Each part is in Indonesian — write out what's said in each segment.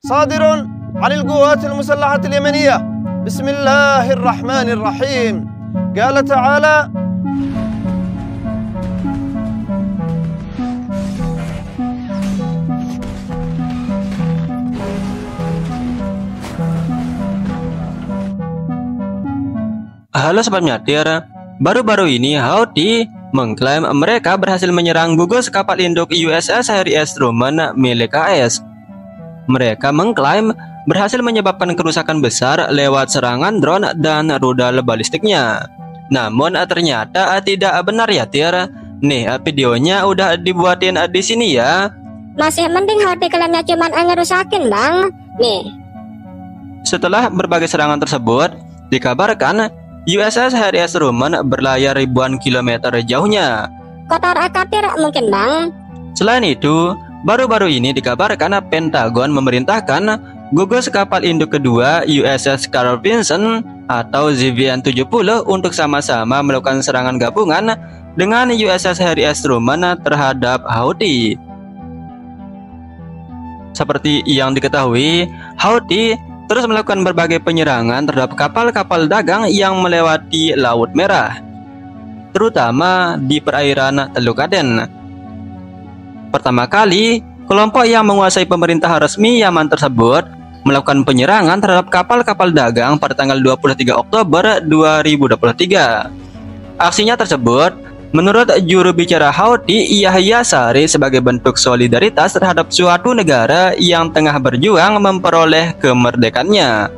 صادر عن القوات المسلحة اليمنية بسم الله الرحمن الرحيم. قال تعالى: Halo Sobat Nyatir, baru-baru ini Houthi mengklaim mereka berhasil menyerang gugus kapal induk USS Harry S. Truman milik AS. Mereka mengklaim berhasil menyebabkan kerusakan besar lewat serangan drone dan rudal balistiknya. Namun ternyata tidak benar ya Tir. Nih videonya udah dibuatin di sini ya. Masih mending Houthi klaimnya cuman ngerusakin bang. Nih. Setelah berbagai serangan tersebut, dikabarkan USS Harry S. Truman berlayar ribuan kilometer jauhnya. Kotor akatir mungkin bang. Selain itu, baru-baru ini dikabarkan Pentagon memerintahkan gugus kapal induk kedua USS Carl Vinson atau ZVN-70 untuk sama-sama melakukan serangan gabungan dengan USS Harry S. Truman terhadap Houthi. Seperti yang diketahui, Houthi terus melakukan berbagai penyerangan terhadap kapal-kapal dagang yang melewati Laut Merah, terutama di perairan Teluk Aden. Pertama kali, kelompok yang menguasai pemerintahan resmi Yaman tersebut melakukan penyerangan terhadap kapal-kapal dagang pada tanggal 23 Oktober 2023. Aksinya tersebut, menurut juru bicara Houthi Yahya Sari, sebagai bentuk solidaritas terhadap suatu negara yang tengah berjuang memperoleh kemerdekaannya.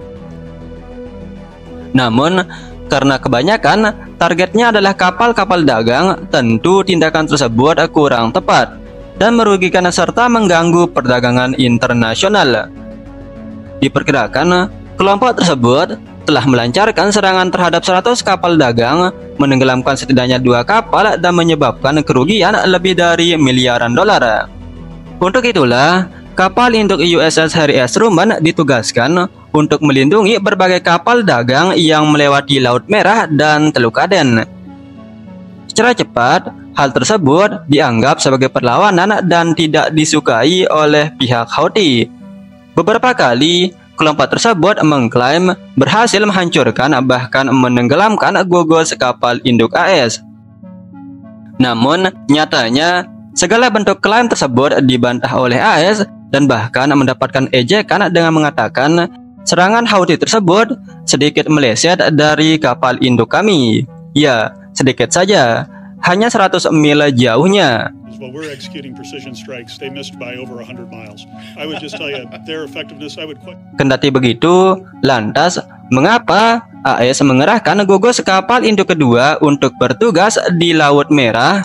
Namun, karena kebanyakan targetnya adalah kapal-kapal dagang, tentu tindakan tersebut kurang tepat dan merugikan serta mengganggu perdagangan internasional. Diperkirakan, kelompok tersebut telah melancarkan serangan terhadap 100 kapal dagang, menenggelamkan setidaknya 2 kapal dan menyebabkan kerugian lebih dari miliaran dolar. Untuk itulah, kapal induk USS Harry S. Truman ditugaskan untuk melindungi berbagai kapal dagang yang melewati Laut Merah dan Teluk Aden. Secara cepat, hal tersebut dianggap sebagai perlawanan dan tidak disukai oleh pihak Houthi. Beberapa kali, kelompok tersebut mengklaim berhasil menghancurkan bahkan menenggelamkan gugus kapal induk AS. Namun, nyatanya segala bentuk klaim tersebut dibantah oleh AS dan bahkan mendapatkan ejekan dengan mengatakan serangan Houthi tersebut sedikit meleset dari kapal induk kami. Ya, sedikit saja, hanya 100 mil jauhnya. While we're executing precision strikes, they missed by over 100 miles. I would just tell you their effectiveness. Kendati begitu, lantas mengapa AS mengerahkan gugus kapal induk kedua untuk bertugas di Laut Merah?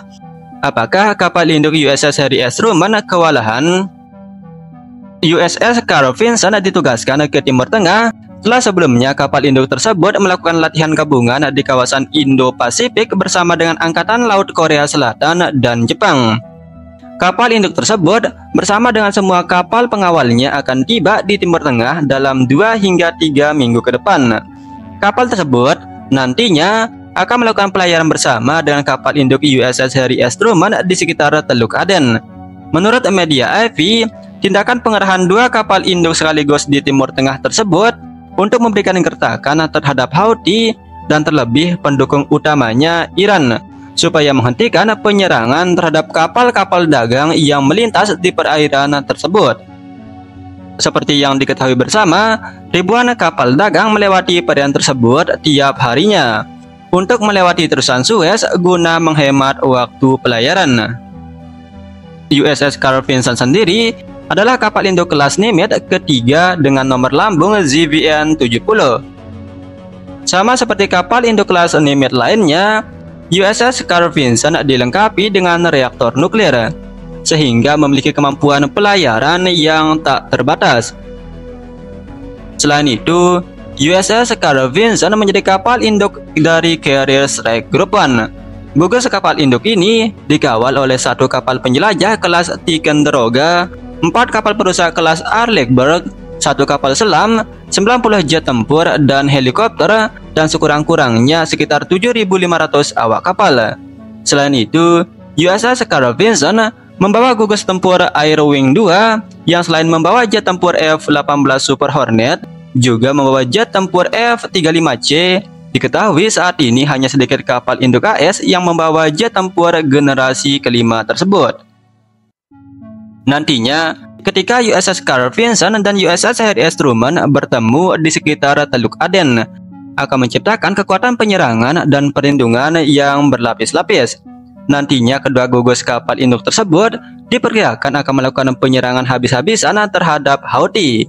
Apakah kapal induk USS Harry S. Truman kewalahan? USS Carl Vinson ditugaskan ke Timur Tengah setelah sebelumnya kapal induk tersebut melakukan latihan gabungan di kawasan Indo-Pasifik bersama dengan Angkatan Laut Korea Selatan dan Jepang. Kapal induk tersebut bersama dengan semua kapal pengawalnya akan tiba di Timur Tengah dalam 2 hingga 3 minggu ke depan. Kapal tersebut nantinya akan melakukan pelayaran bersama dengan kapal induk USS Harry S. Truman di sekitar Teluk Aden. Menurut media AFP, tindakan pengerahan 2 kapal induk sekaligus di Timur Tengah tersebut untuk memberikan gertakan terhadap Houthi dan terlebih pendukung utamanya Iran, supaya menghentikan penyerangan terhadap kapal-kapal dagang yang melintas di perairan tersebut. Seperti yang diketahui bersama, ribuan kapal dagang melewati perairan tersebut tiap harinya untuk melewati terusan Suez guna menghemat waktu pelayaran. USS Carl Vinson sendiri adalah kapal induk kelas Nimitz ketiga dengan nomor lambung ZVN-70. Sama seperti kapal induk kelas Nimitz lainnya, USS Carl Vinson dilengkapi dengan reaktor nuklir, sehingga memiliki kemampuan pelayaran yang tak terbatas. Selain itu, USS Carl Vinson menjadi kapal induk dari Carrier Strike Group 1. Gugus kapal induk ini dikawal oleh 1 kapal penjelajah kelas Ticonderoga, 4 kapal perusak kelas Arleigh-Burke, 1 kapal selam, 90 jet tempur dan helikopter, dan sekurang-kurangnya sekitar 7.500 awak kapal. Selain itu, USS Carl Vinson membawa gugus tempur Air Wing 2 yang selain membawa jet tempur F-18 Super Hornet, juga membawa jet tempur F-35C. Diketahui saat ini hanya sedikit kapal induk AS yang membawa jet tempur generasi kelima tersebut. Nantinya, ketika USS Carl Vinson dan USS Harry S. Truman bertemu di sekitar Teluk Aden, akan menciptakan kekuatan penyerangan dan perlindungan yang berlapis-lapis. Nantinya kedua gugus kapal induk tersebut diperkirakan akan melakukan penyerangan habis-habisan terhadap Houthi.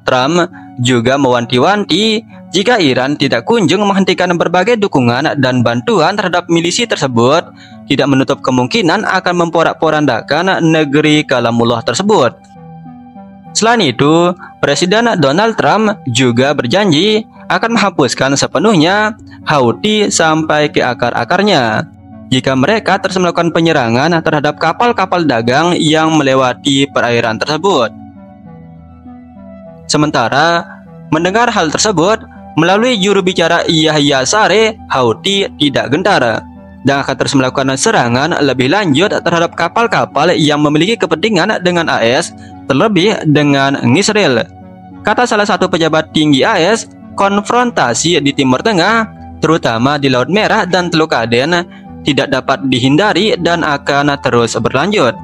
Trump juga mewanti-wanti jika Iran tidak kunjung menghentikan berbagai dukungan dan bantuan terhadap milisi tersebut, tidak menutup kemungkinan akan memporak-porandakan negeri Kalamullah tersebut. Selain itu, Presiden Donald Trump juga berjanji akan menghapuskan sepenuhnya Houthi sampai ke akar-akarnya jika mereka terus melakukan penyerangan terhadap kapal-kapal dagang yang melewati perairan tersebut. Sementara, mendengar hal tersebut, melalui juru bicara Yahya Saree, Houthi tidak gentar dan akan terus melakukan serangan lebih lanjut terhadap kapal-kapal yang memiliki kepentingan dengan AS, terlebih dengan Israel. Kata salah satu pejabat tinggi AS, konfrontasi di Timur Tengah, terutama di Laut Merah dan Teluk Aden, tidak dapat dihindari dan akan terus berlanjut.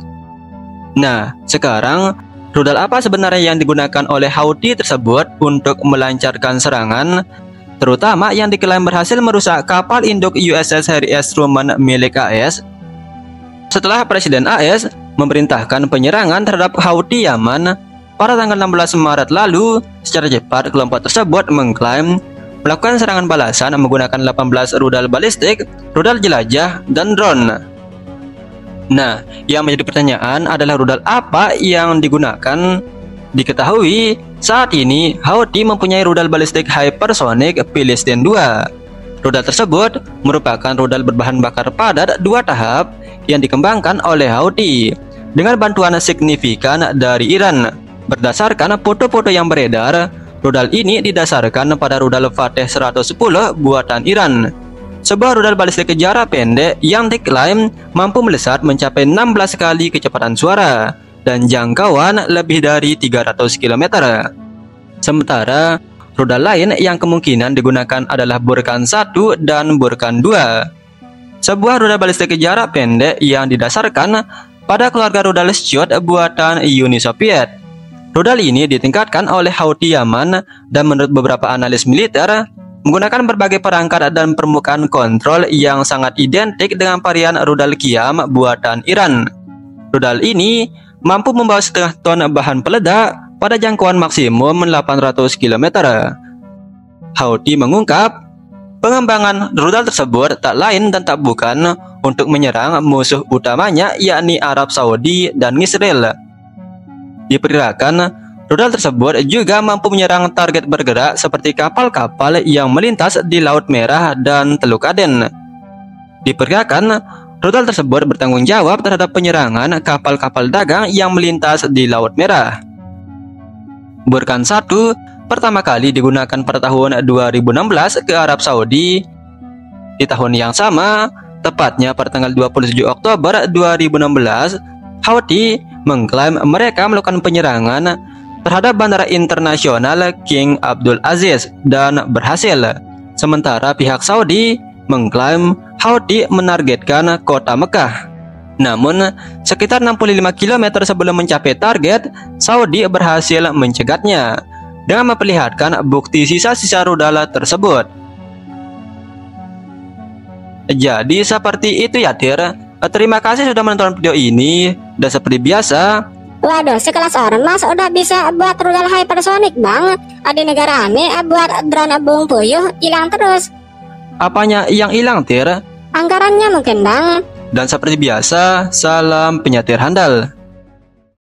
Nah, sekarang rudal apa sebenarnya yang digunakan oleh Houthi tersebut untuk melancarkan serangan, terutama yang diklaim berhasil merusak kapal induk USS Harry S. Truman milik AS? Setelah Presiden AS memerintahkan penyerangan terhadap Houthi Yaman pada tanggal 16 Maret lalu, secara cepat kelompok tersebut mengklaim melakukan serangan balasan menggunakan 18 rudal balistik, rudal jelajah, dan drone. Nah, yang menjadi pertanyaan adalah rudal apa yang digunakan? Diketahui saat ini Houthi mempunyai rudal balistik hypersonic Philistine 2. Rudal tersebut merupakan rudal berbahan bakar padat 2 tahap yang dikembangkan oleh Houthi dengan bantuan signifikan dari Iran. Berdasarkan foto-foto yang beredar, rudal ini didasarkan pada rudal Fateh 110 buatan Iran, sebuah rudal balistik jarak pendek yang diklaim mampu melesat mencapai 16 kali kecepatan suara dan jangkauan lebih dari 300 km. Sementara, rudal lain yang kemungkinan digunakan adalah Burkan 1 dan Burkan 2, sebuah rudal balistik jarak pendek yang didasarkan pada keluarga rudal Shchud buatan Uni Soviet. Rudal ini ditingkatkan oleh Houthi Yaman dan menurut beberapa analis militer menggunakan berbagai perangkat dan permukaan kontrol yang sangat identik dengan varian rudal Qiyam buatan Iran. Rudal ini mampu membawa setengah ton bahan peledak pada jangkauan maksimum 800 km. Houthi mengungkap, pengembangan rudal tersebut tak lain dan tak bukan untuk menyerang musuh utamanya yakni Arab Saudi dan Israel. Diperkirakan, rudal tersebut juga mampu menyerang target bergerak seperti kapal-kapal yang melintas di Laut Merah dan Teluk Aden. Diperkirakan, rudal tersebut bertanggung jawab terhadap penyerangan kapal-kapal dagang yang melintas di Laut Merah. Burkan 1 pertama kali digunakan pada tahun 2016 ke Arab Saudi. Di tahun yang sama, tepatnya pada tanggal 27 Oktober 2016, Houthi mengklaim mereka melakukan penyerangan terhadap Bandara Internasional King Abdul Aziz dan berhasil. Sementara pihak Saudi mengklaim Houthi menargetkan kota Mekah. Namun, sekitar 65 km sebelum mencapai target, Saudi berhasil mencegatnya dengan memperlihatkan bukti sisa-sisa rudal tersebut. Jadi seperti itu ya, Tir. Terima kasih sudah menonton video ini. Dan seperti biasa, Waduh, sekelas ormas udah bisa buat rudal hypersonic, Bang. Di negara ini buat drone Bung Puyuh hilang terus. apanya yang hilang, Tir? Anggarannya mungkin, Bang. Dan seperti biasa, salam penyatir handal.